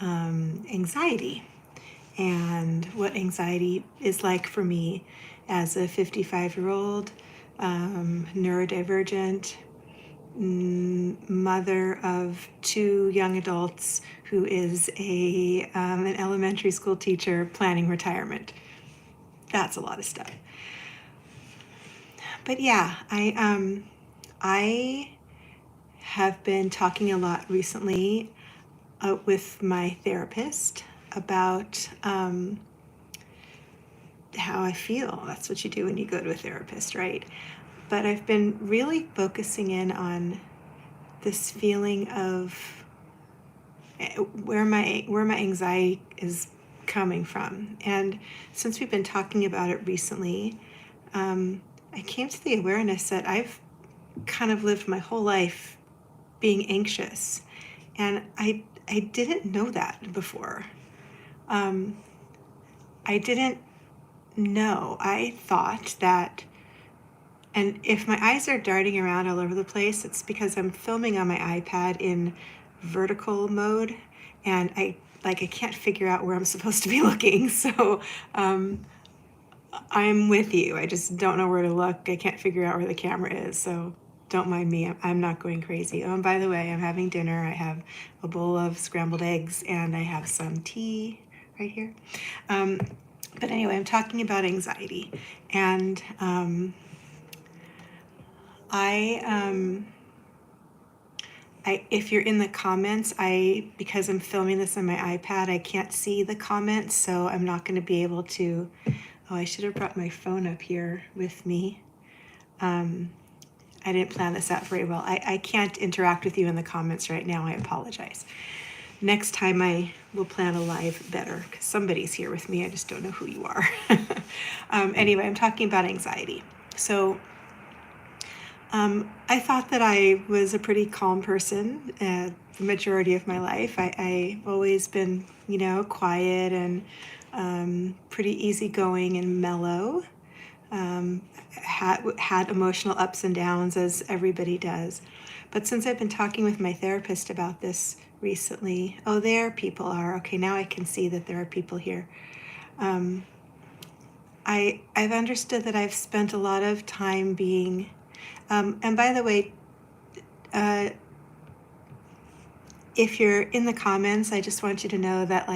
anxiety and what anxiety is like for me as a 55-year-old neurodivergent mother of 2 young adults who is an elementary school teacher planning retirement. That's a lot of stuff. But yeah, I have been talking a lot recently with my therapist about how I feel. That's what you do when you go to a therapist, right? But I've been really focusing in on this feeling of where my anxiety is coming from. And since we've been talking about it recently, I came to the awareness that I've kind of lived my whole life being anxious, and I didn't know that before. I didn't know. I thought that, and if my eyes are darting around all over the place, it's because I'm filming on my iPad in vertical mode, and I can't figure out where I'm supposed to be looking. So I'm with you. I just don't know where to look. I can't figure out where the camera is. So don't mind me. I'm not going crazy. Oh, and by the way, I'm having dinner. I have a bowl of scrambled eggs and I have some tea right here. But anyway, I'm talking about anxiety. And if you're in the comments, because I'm filming this on my iPad, I can't see the comments, so I'm not going to be able to. Oh, I should have brought my phone up here with me. I didn't plan this out very well. I can't interact with you in the comments right now. I apologize. Next time I will plan a live better, because somebody's here with me. I just don't know who you are. Anyway, I'm talking about anxiety. So I thought that I was a pretty calm person the majority of my life. I've always been, quiet and pretty easygoing and mellow. Had emotional ups and downs, as everybody does. But since I've been talking with my therapist about this recently, oh, there people are. Okay, now I can see that there are people here. I've understood that I've spent a lot of time being, and by the way, if you're in the comments, I just want you to know that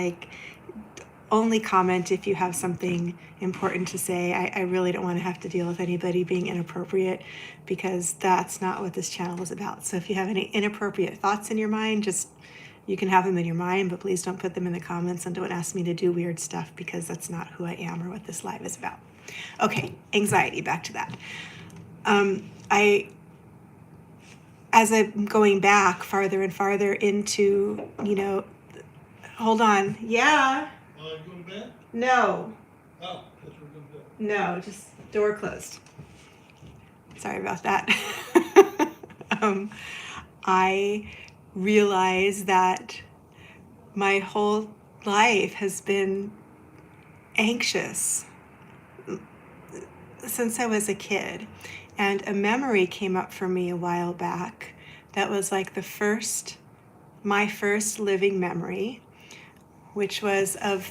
only comment if you have something important to say. I really don't want to have to deal with anybody being inappropriate, because that's not what this channel is about. So if you have any inappropriate thoughts in your mind, you can have them in your mind, but please don't put them in the comments and don't ask me to do weird stuff, because that's not who I am or what this live is about. Okay, anxiety, back to that. As I'm going back farther and farther into, hold on. Yeah. You going to bed? No. Oh, that's where we're going to bed. No, just door closed. Sorry about that. I realize that my whole life has been anxious since I was a kid. And a memory came up for me a while back that was like my first living memory, which was of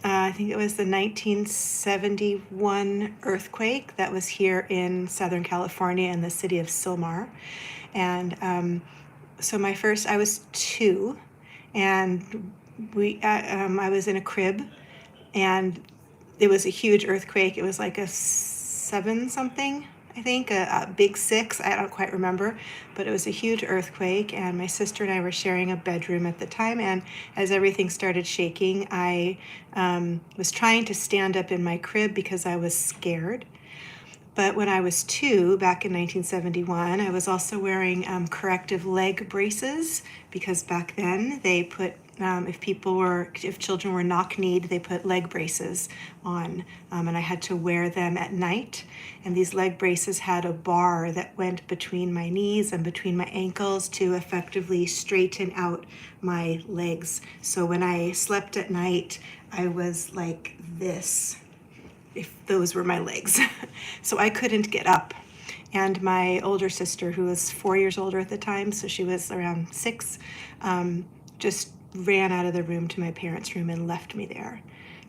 I think it was the 1971 earthquake that was here in Southern California in the city of Sylmar. And so I was 2, and I was in a crib, and it was a huge earthquake. It was like a 7 something, I think, a big 6, I don't quite remember, but it was a huge earthquake, and my sister and I were sharing a bedroom at the time, and as everything started shaking, I was trying to stand up in my crib because I was scared. But when I was 2, back in 1971, I was also wearing corrective leg braces, because back then they put, if children were knock-kneed, they put leg braces on, and I had to wear them at night. And these leg braces had a bar that went between my knees and between my ankles to effectively straighten out my legs. So when I slept at night, I was like this, if those were my legs. So I couldn't get up. And my older sister, who was 4 years older at the time, so she was around 6, just ran out of the room to my parents' room and left me there.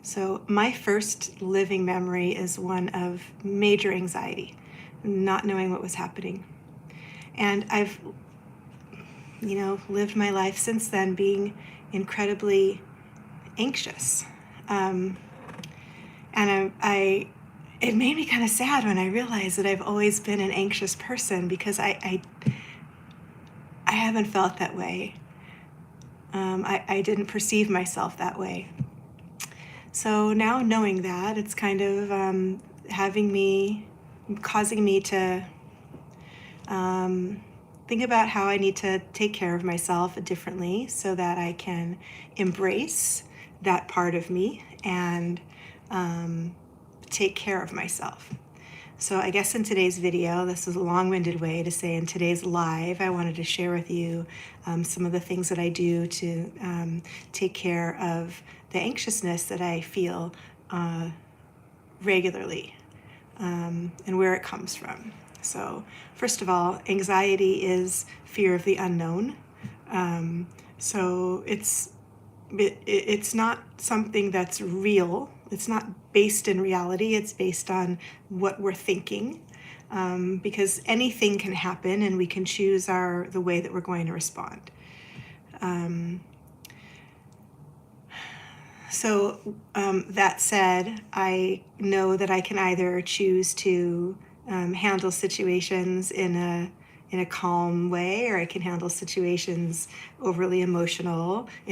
So my first living memory is one of major anxiety, not knowing what was happening. And I've, lived my life since then being incredibly anxious. And it made me kind of sad when I realized that I've always been an anxious person, because I haven't felt that way. I didn't perceive myself that way. So now knowing that, it's kind of causing me to think about how I need to take care of myself differently so that I can embrace that part of me and take care of myself. So I guess in today's video, this is a long-winded way to say in today's live, I wanted to share with you some of the things that I do to take care of the anxiousness that I feel regularly and where it comes from. So first of all, anxiety is fear of the unknown. So it's not something that's real. It's not based in reality. It's based on what we're thinking, because anything can happen and we can choose the way that we're going to respond. That said, I know that I can either choose to handle situations in a calm way, or I can handle situations in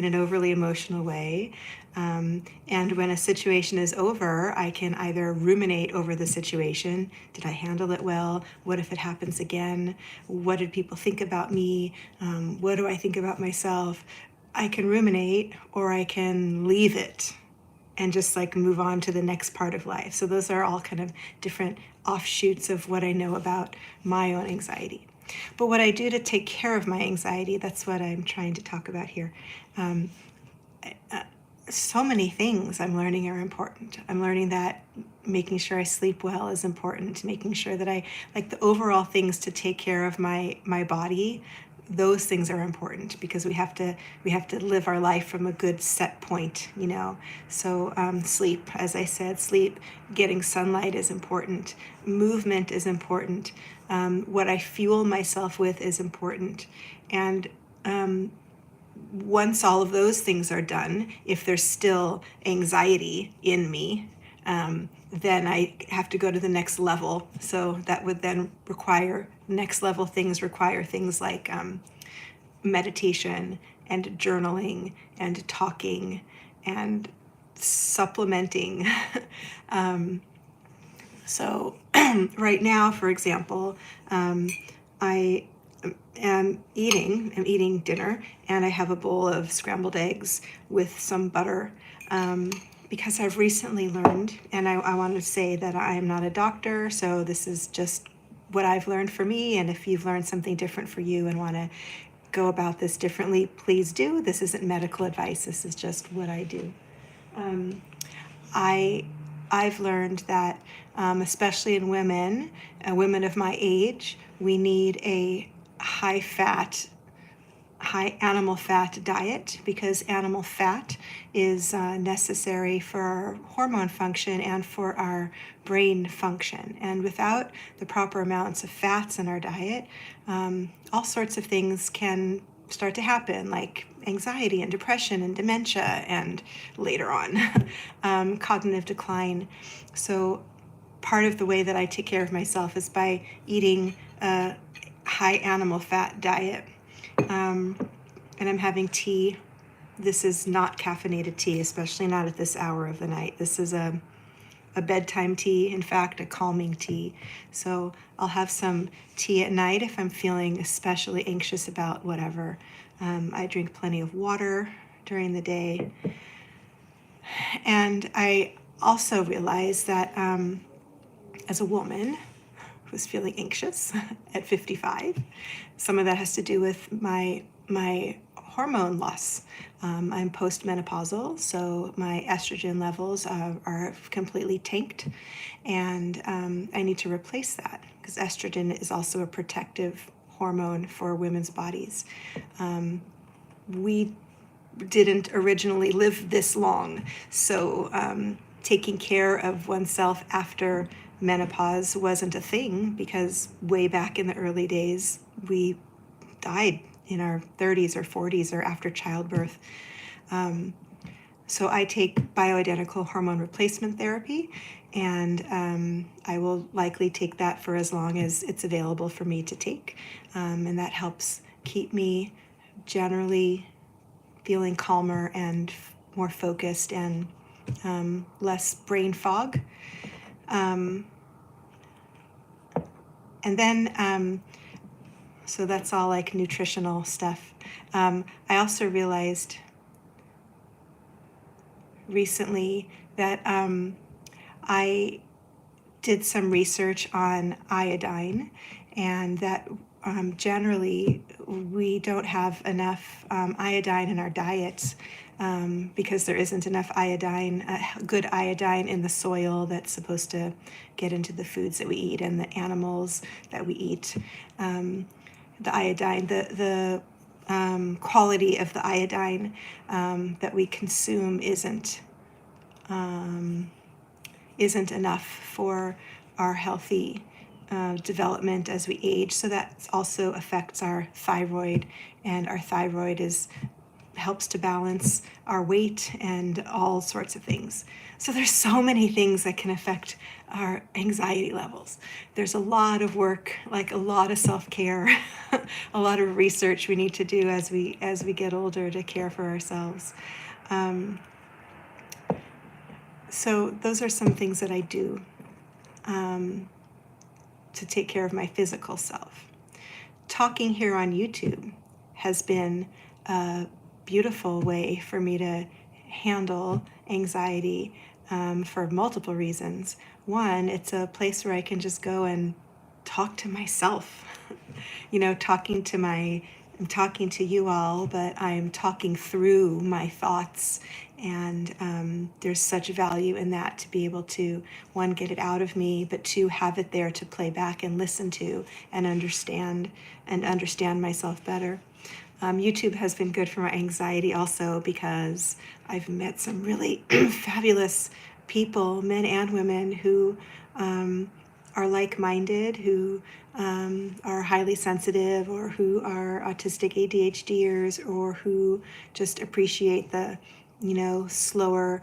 an overly emotional way. And when a situation is over, I can either ruminate over the situation. Did I handle it well? What if it happens again? What did people think about me? What do I think about myself? I can ruminate, or I can leave it and just move on to the next part of life. So those are all kind of different offshoots of what I know about my own anxiety. But what I do to take care of my anxiety, that's what I'm trying to talk about here. So many things I'm learning are important. I'm learning that making sure I sleep well is important, making sure that the overall things to take care of my body. Those things are important because we have to live our life from a good set point, So sleep, as I said, getting sunlight is important. Movement is important. What I fuel myself with is important. And once all of those things are done, if there's still anxiety in me, then I have to go to the next level. So that would then require things like meditation and journaling and talking and supplementing. So right now, for example, I am eating dinner, and I have a bowl of scrambled eggs with some butter, because I've recently learned, and I want to say that I am not a doctor, so this is just what I've learned for me, and if you've learned something different for you and want to go about this differently, please do. This isn't medical advice, this is just what I do. I've learned that, especially in women of my age, we need a high animal fat diet, because animal fat is necessary for our hormone function and for our brain function. And without the proper amounts of fats in our diet, all sorts of things can start to happen, like anxiety and depression and dementia, and later on, cognitive decline. So part of the way that I take care of myself is by eating a high animal fat diet. And I'm having tea. This is not caffeinated tea, especially not at this hour of the night. This is a bedtime tea, in fact, a calming tea. So I'll have some tea at night if I'm feeling especially anxious about whatever. I drink plenty of water during the day. And I also realize that as a woman who's feeling anxious at 55, some of that has to do with my hormone loss. I'm postmenopausal, so my estrogen levels are completely tanked, and I need to replace that, because estrogen is also a protective hormone for women's bodies. We didn't originally live this long. So taking care of oneself after menopause wasn't a thing, because way back in the early days, we died in our 30s or 40s or after childbirth. So I take bioidentical hormone replacement therapy, and I will likely take that for as long as it's available for me to take. And that helps keep me generally feeling calmer and more focused and less brain fog. And then, so that's all like nutritional stuff. I also realized recently that I did some research on iodine, and that generally we don't have enough iodine in our diets, because there isn't enough iodine, good iodine in the soil that's supposed to get into the foods that we eat and the animals that we eat. The iodine, the quality of the iodine that we consume isn't enough for our healthy development as we age. So that also affects our thyroid, and our thyroid helps to balance our weight and all sorts of things. So there's so many things that can affect our anxiety levels. There's a lot of work, like a lot of self-care, a lot of research we need to do as we get older to care for ourselves. So those are some things that I do to take care of my physical self. Talking here on YouTube has been a beautiful way for me to handle anxiety for multiple reasons. One, it's a place where I can just go and talk to myself. I'm talking to you all, but I'm talking through my thoughts, and there's such value in that, to be able to, one, get it out of me, but two, have it there to play back and listen to and understand myself better. YouTube has been good for my anxiety also, because I've met some really fabulous people, men and women, who are like-minded, who are highly sensitive, or who are autistic ADHDers, or who just appreciate the, slower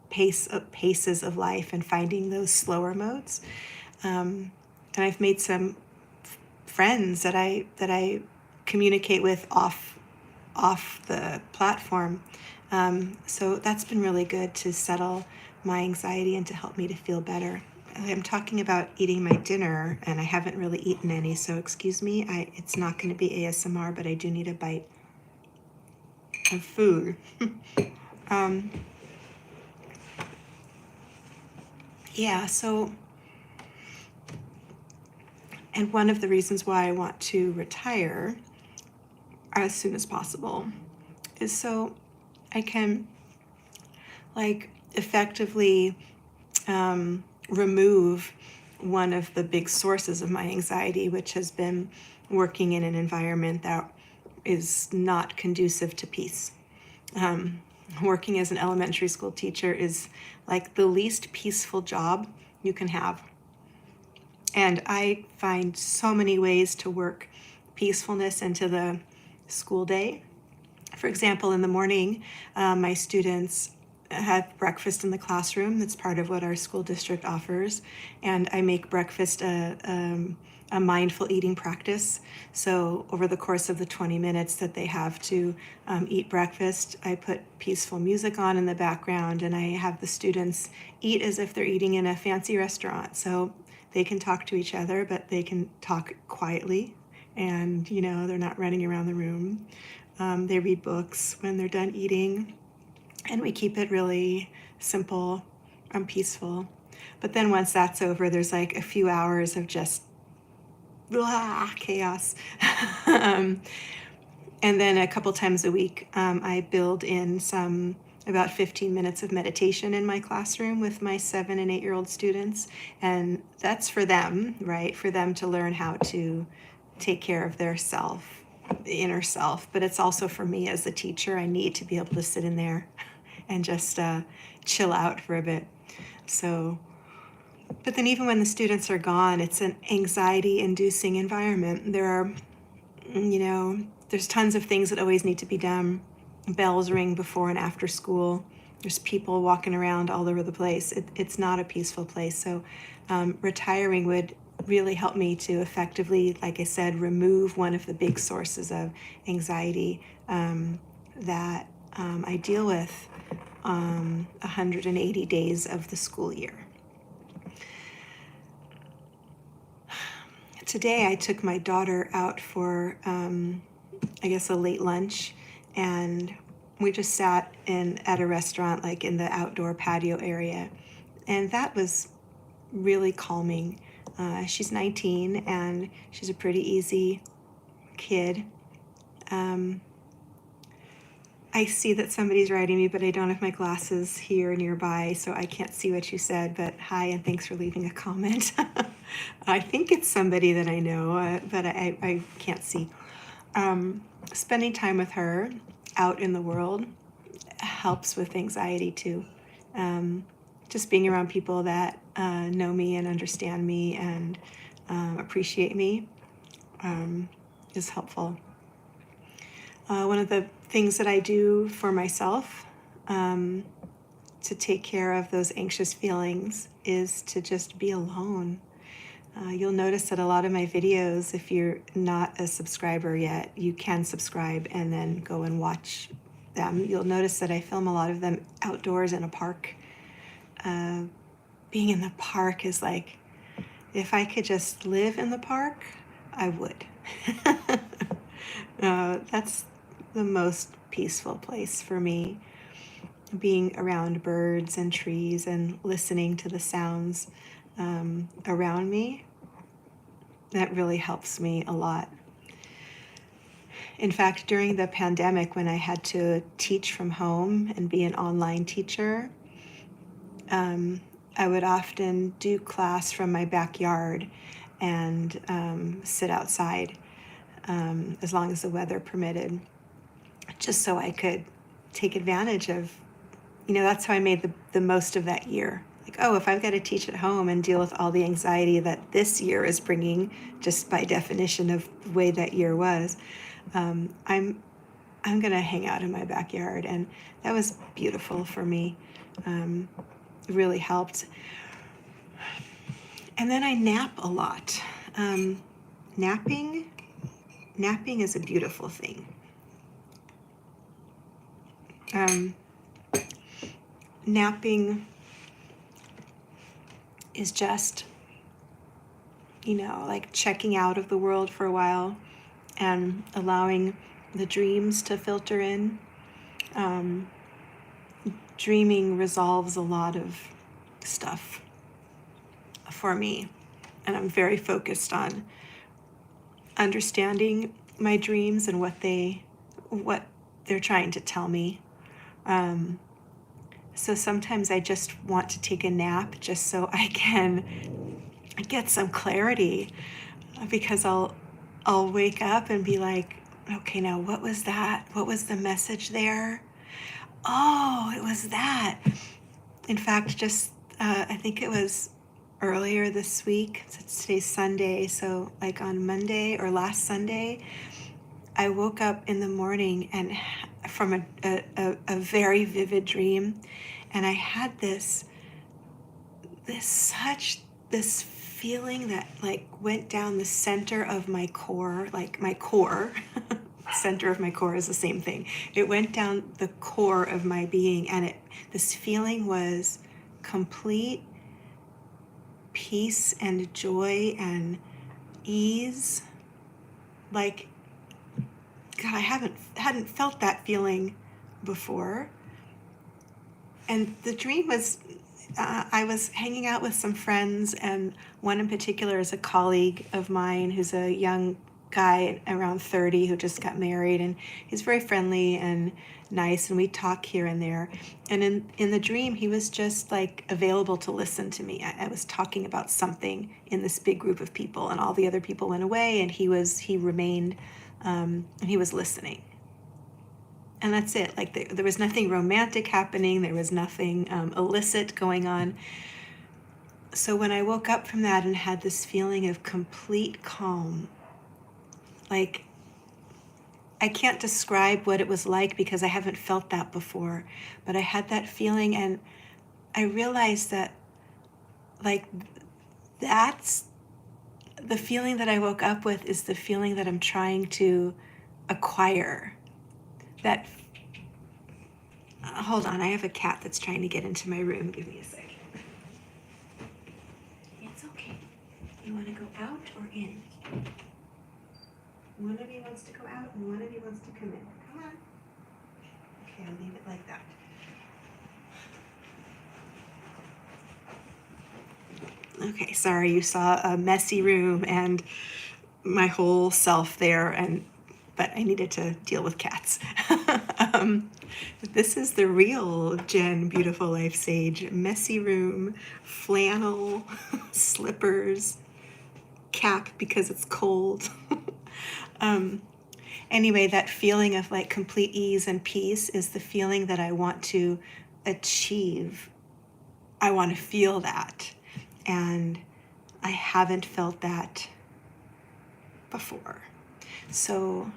paces of life and finding those slower modes. And I've made some friends that I communicate with off the platform. So that's been really good to settle my anxiety and to help me to feel better. I'm talking about eating my dinner, and I haven't really eaten any, so excuse me. It's not going to be ASMR, but I do need a bite of food. So, and one of the reasons why I want to retire as soon as possible is so I can, effectively remove one of the big sources of my anxiety, which has been working in an environment that is not conducive to peace. Working as an elementary school teacher is like the least peaceful job you can have. And I find so many ways to work peacefulness into the school day. For example, in the morning, my students have breakfast in the classroom. That's part of what our school district offers. And I make breakfast a mindful eating practice. So over the course of the 20 minutes that they have to eat breakfast, I put peaceful music on in the background, and I have the students eat as if they're eating in a fancy restaurant. So they can talk to each other, but they can talk quietly, and they're not running around the room. They read books when they're done eating, and we keep it really simple and peaceful. But then once that's over, there's like a few hours of just chaos. And then a couple times a week, I build in about 15 minutes of meditation in my classroom with my 7 and 8-year-old students. And that's for them, right? For them to learn how to take care of their self inner self, but it's also for me as a teacher. I need to be able to sit in there and just chill out for a bit. So, but then even when the students are gone, it's an anxiety-inducing environment. There are, there's tons of things that always need to be done. Bells ring before and after school. There's people walking around all over the place. It's not a peaceful place. So retiring would really help me to effectively, like I said, remove one of the big sources of anxiety that I deal with 180 days of the school year. Today I took my daughter out for, I guess, a late lunch, and we just sat at a restaurant, like in the outdoor patio area, and that was really calming. She's 19, and she's a pretty easy kid. I see that somebody's writing me, but I don't have my glasses here nearby, so I can't see what you said, but hi, and thanks for leaving a comment. I think it's somebody that I know, but I can't see. Spending time with her out in the world helps with anxiety too. Just being around people that know me and understand me and appreciate me is helpful. One of the things that I do for myself to take care of those anxious feelings is to just be alone. You'll notice that a lot of my videos, if you're not a subscriber yet, you can subscribe and then go and watch them. You'll notice that I film a lot of them outdoors in a park. Being in the park is like, if I could just live in the park, I would. That's the most peaceful place for me. Being around birds and trees and listening to the sounds around me, that really helps me a lot. In fact, during the pandemic, when I had to teach from home and be an online teacher, I would often do class from my backyard and sit outside as long as the weather permitted, just so I could take advantage of, that's how I made the most of that year. Like, oh, if I've got to teach at home and deal with all the anxiety that this year is bringing, just by definition of the way that year was, I'm going to hang out in my backyard. And that was beautiful for me. It really helped. And then I nap a lot. Napping is a beautiful thing. Napping is just, like checking out of the world for a while and allowing the dreams to filter in. Dreaming resolves a lot of stuff for me, and I'm very focused on understanding my dreams and what they're trying to tell me. So sometimes I just want to take a nap just so I can get some clarity, because I'll wake up and be like, okay, now what was that? What was the message there? Oh, it was that. In fact, just I think it was earlier this week. Today's Sunday, so like on Monday or last Sunday, I woke up in the morning and from a very vivid dream, and I had this feeling that like went down the center of my core, like my core. Center of my core is the same thing. It went down the core of my being, and this feeling was complete peace and joy and ease. Like, God, I hadn't felt that feeling before. And the dream was, I was hanging out with some friends, and one in particular is a colleague of mine who's a young guy around 30 who just got married, and he's very friendly and nice, and we talk here and there. And in the dream, he was just like available to listen to me. I was talking about something in this big group of people, and all the other people went away, and he remained and he was listening. And that's it. Like there was nothing romantic happening. There was nothing illicit going on. So when I woke up from that and had this feeling of complete calm, like I can't describe what it was like because I haven't felt that before, but I had that feeling, and I realized that like that's the feeling that I woke up with is the feeling that I'm trying to acquire. That hold on, I have a cat that's trying to get into my room. Give me a second. It's okay. You want to go out or in? One of you wants to go out and one of you wants to come in. Come on. Okay, I'll leave it like that. Okay, sorry you saw a messy room and my whole self there, but I needed to deal with cats. This is the real Jen Beautiful Life Sage. Messy room, flannel, slippers, cap because it's cold. Anyway, that feeling of like complete ease and peace is the feeling that I want to achieve. I want to feel that. And I haven't felt that before. So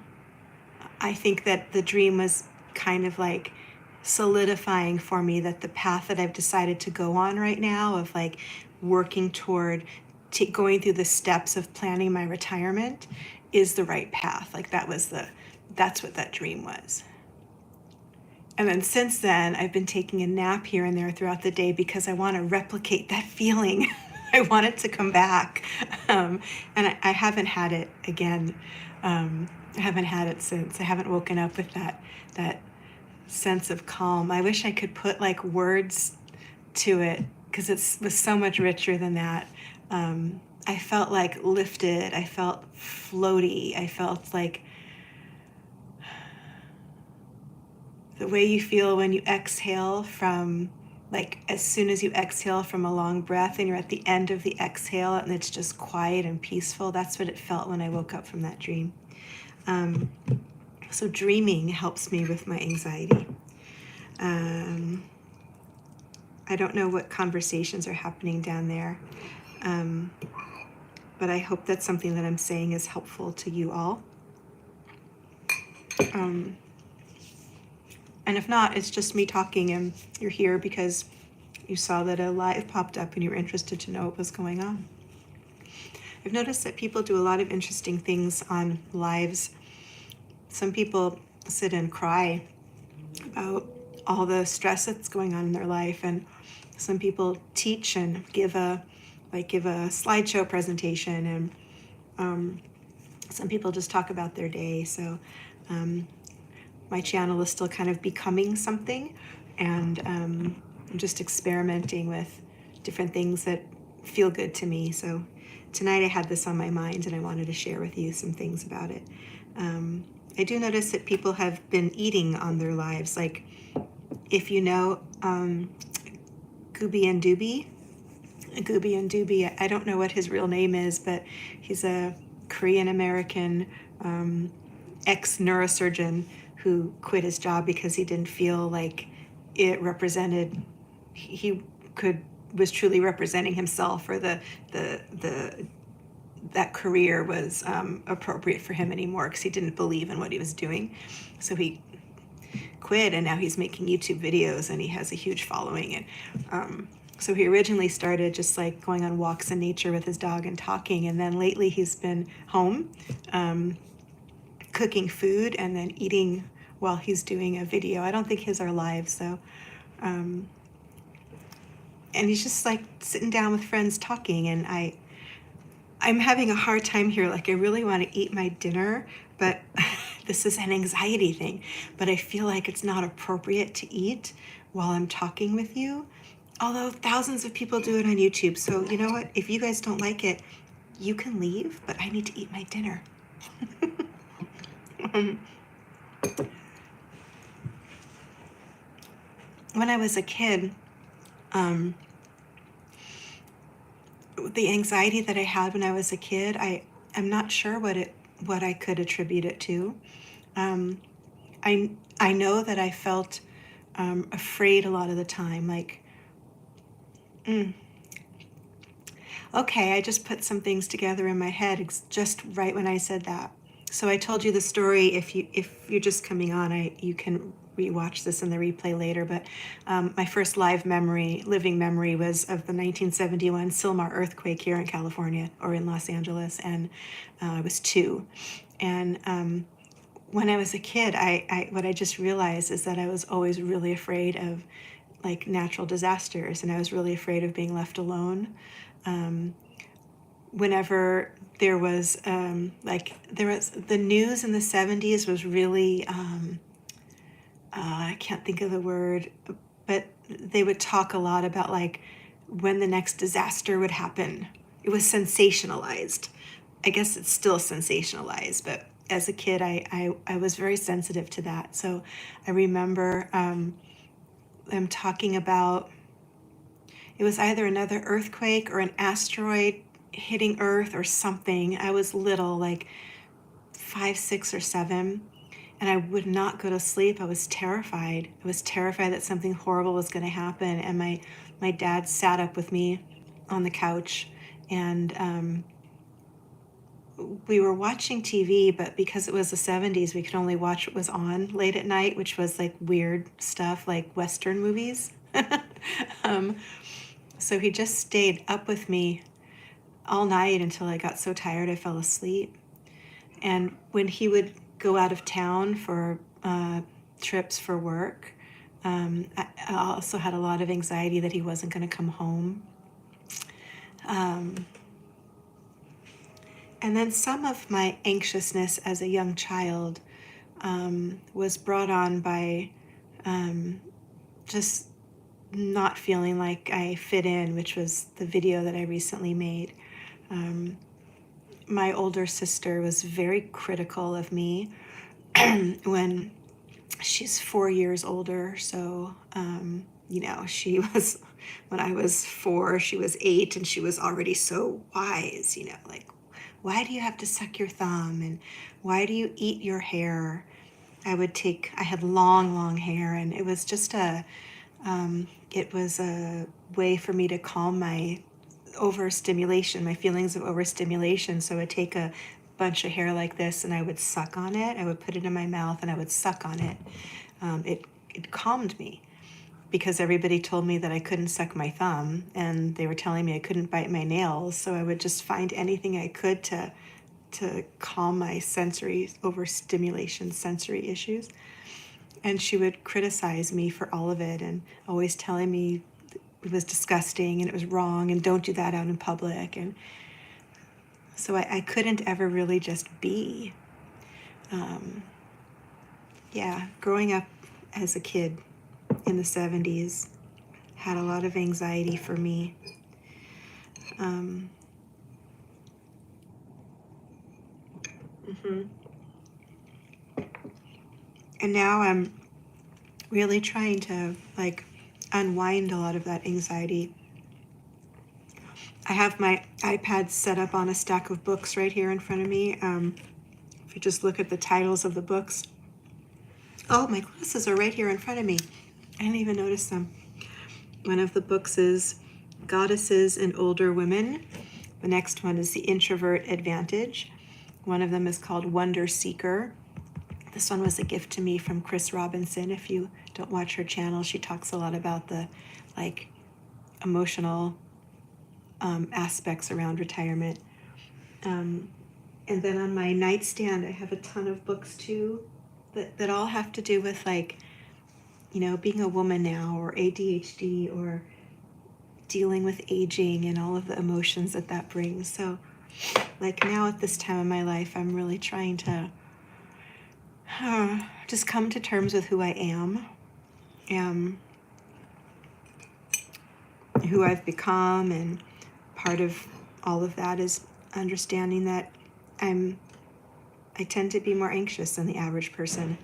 I think that the dream was kind of like solidifying for me that the path that I've decided to go on right now of like working toward going through the steps of planning my retirement is the right path. Like that's what that dream was. And then since then, I've been taking a nap here and there throughout the day because I want to replicate that feeling. I want it to come back. And I haven't had it again. I haven't had it since. I haven't woken up with that sense of calm. I wish I could put like words to it because it was so much richer than that. I felt like lifted. I felt floaty. I felt like the way you feel when you exhale from, like as soon as you exhale from a long breath and you're at the end of the exhale and it's just quiet and peaceful. That's what it felt when I woke up from that dream. So dreaming helps me with my anxiety. I don't know what conversations are happening down there. But I hope that something that I'm saying is helpful to you all. And if not, it's just me talking and you're here because you saw that a live popped up and you were interested to know what was going on. I've noticed that people do a lot of interesting things on lives. Some people sit and cry about all the stress that's going on in their life, and some people teach and give a slideshow presentation, and some people just talk about their day. So my channel is still kind of becoming something, and I'm just experimenting with different things that feel good to me. So tonight I had this on my mind and I wanted to share with you some things about it. I do notice that people have been eating on their lives. Like if you know Gooby and Dooby, I don't know what his real name is, but he's a Korean American ex-neurosurgeon who quit his job because he didn't feel like it represented, was truly representing himself, or that career was appropriate for him anymore because he didn't believe in what he was doing. So he quit, and now he's making YouTube videos and he has a huge following. And so he originally started just like going on walks in nature with his dog and talking, and then lately he's been home cooking food and then eating while he's doing a video. I don't think his are live, so and he's just like sitting down with friends talking, and I'm having a hard time here. Like I really want to eat my dinner, but this is an anxiety thing, but I feel like it's not appropriate to eat while I'm talking with you. Although thousands of people do it on YouTube. So you know what? If you guys don't like it, you can leave, but I need to eat my dinner. When I was a kid, the anxiety that I had when I was a kid, I'm not sure what it what I could attribute it to. Um, I know that I felt afraid a lot of the time, like, okay, I just put some things together in my head just right when I said that. So I told you the story. If you're just coming on, you can rewatch this in the replay later. But my first living memory, was of the 1971 Sylmar earthquake here in California, or in Los Angeles, and I was 2. And when I was a kid, what I just realized is that I was always really afraid of like natural disasters, and I was really afraid of being left alone. Whenever there was the news in the 70s was really I can't think of the word, but they would talk a lot about like when the next disaster would happen. It was sensationalized. I guess it's still sensationalized, but as a kid, I was very sensitive to that. So I remember them talking about, it was either another earthquake or an asteroid hitting Earth or something. I was little, like 5, 6, or 7, and I would not go to sleep. I was terrified. I was terrified that something horrible was going to happen. And my dad sat up with me on the couch, and we were watching TV, but because it was the 70s, we could only watch what was on late at night, which was like weird stuff like Western movies. um, so he just stayed up with me all night until I got so tired I fell asleep. And when he would go out of town for trips for work, I also had a lot of anxiety that he wasn't going to come home. And then some of my anxiousness as a young child was brought on by just not feeling like I fit in, which was the video that I recently made. My older sister was very critical of me when she's 4 years older. So, she was, when I was 4, she was 8, and she was already so wise, like, why do you have to suck your thumb? And why do you eat your hair? I had long, long hair, and it was just it was a way for me to calm my overstimulation, my feelings of overstimulation. So I would take a bunch of hair like this, and I would suck on it. I would put it in my mouth, and I would suck on it. It calmed me, because everybody told me that I couldn't suck my thumb, and they were telling me I couldn't bite my nails. So I would just find anything I could to calm my sensory overstimulation, sensory issues. And she would criticize me for all of it, and always telling me it was disgusting and it was wrong, and don't do that out in public. And so I couldn't ever really just be. Growing up as a kid in the 70s had a lot of anxiety for me. And now I'm really trying to unwind a lot of that anxiety. I have my iPad set up on a stack of books right here in front of me. If you just look at the titles of the books. Oh, my glasses are right here in front of me. I didn't even notice them. One of the books is Goddesses and Older Women. The next one is The Introvert Advantage. One of them is called Wonder Seeker. This one was a gift to me from Chris Robinson. If you don't watch her channel, she talks a lot about the emotional aspects around retirement. And then on my nightstand, I have a ton of books too that all have to do with being a woman now, or ADHD, or dealing with aging and all of the emotions that brings. So now at this time of my life, I'm really trying to just come to terms with who I am, and who I've become. And part of all of that is understanding that I tend to be more anxious than the average person.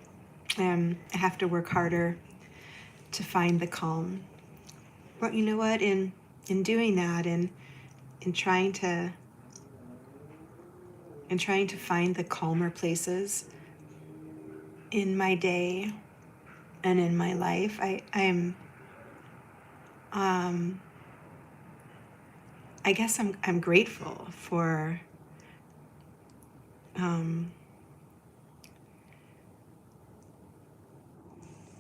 I have to work harder to find the calm. But you know what? In doing that, and in trying to and trying to find the calmer places in my day and in my life. I guess I'm grateful for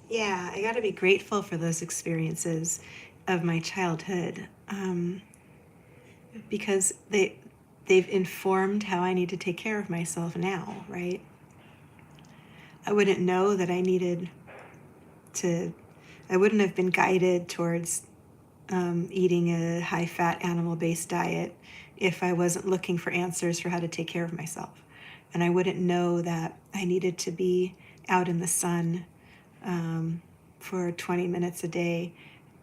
yeah, I got to be grateful for those experiences of my childhood, because they've informed how I need to take care of myself now, right? I wouldn't know that I wouldn't have been guided towards eating a high-fat animal-based diet if I wasn't looking for answers for how to take care of myself. And I wouldn't know that I needed to be out in the sun for 20 minutes a day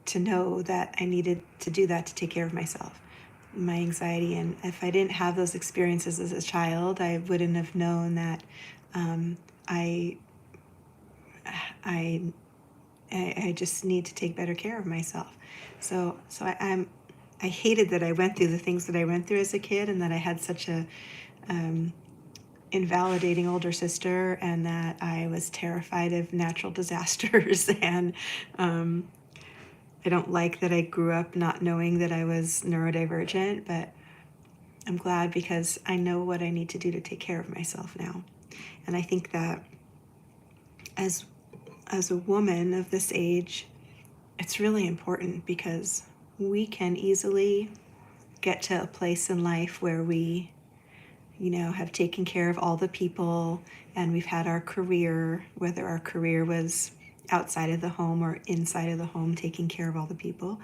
to know that I needed to do that to take care of myself, my anxiety. And if I didn't have those experiences as a child, I wouldn't have known that I just need to take better care of myself. So I hated that I went through the things that I went through as a kid, and that I had such a invalidating older sister, and that I was terrified of natural disasters. And I don't like that I grew up not knowing that I was neurodivergent, but I'm glad, because I know what I need to do to take care of myself now. And I think that as a woman of this age, it's really important, because we can easily get to a place in life where we, have taken care of all the people, and we've had our career, whether our career was outside of the home or inside of the home, taking care of all the people.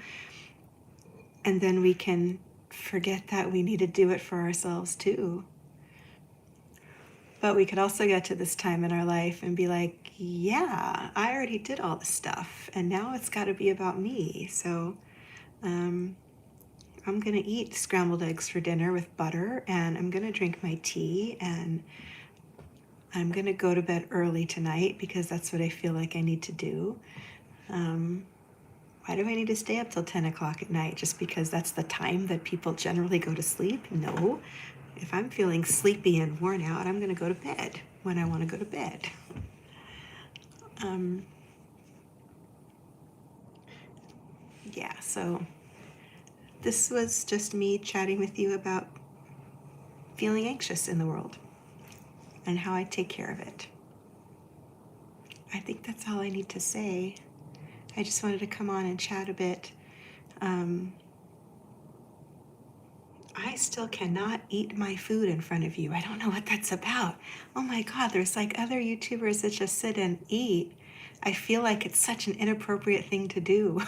And then we can forget that we need to do it for ourselves too. But we could also get to this time in our life and be like, yeah, I already did all this stuff, and now it's got to be about me. So I'm going to eat scrambled eggs for dinner with butter, and I'm going to drink my tea, and I'm going to go to bed early tonight, because that's what I feel like I need to do. Why do I need to stay up till 10 o'clock at night? Just because that's the time that people generally go to sleep? No. If I'm feeling sleepy and worn out, I'm going to go to bed when I want to go to bed. Yeah, so this was just me chatting with you about feeling anxious in the world and how I take care of it. I think that's all I need to say. I just wanted to come on and chat a bit. I still cannot eat my food in front of you. I don't know what that's about. Oh my God, there's like other YouTubers that just sit and eat. I feel like it's such an inappropriate thing to do.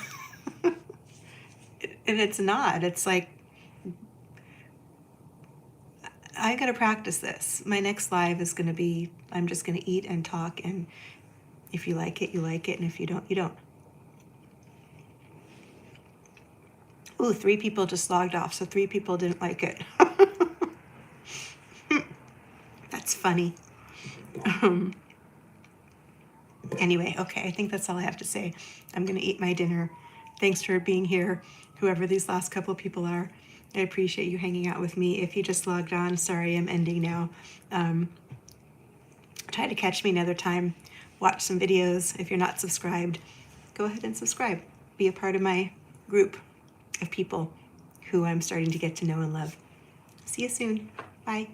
And it's not. It's like, I gotta practice this. My next live is gonna be, I'm just gonna eat and talk, and if you like it, you like it, and if you don't, you don't. Ooh, 3 people just logged off, so 3 people didn't like it. That's funny. Anyway, okay, I think that's all I have to say. I'm going to eat my dinner. Thanks for being here, whoever these last couple people are. I appreciate you hanging out with me. If you just logged on, sorry, I'm ending now. Try to catch me another time. Watch some videos. If you're not subscribed, go ahead and subscribe. Be a part of my group of people who I'm starting to get to know and love. See you soon. Bye.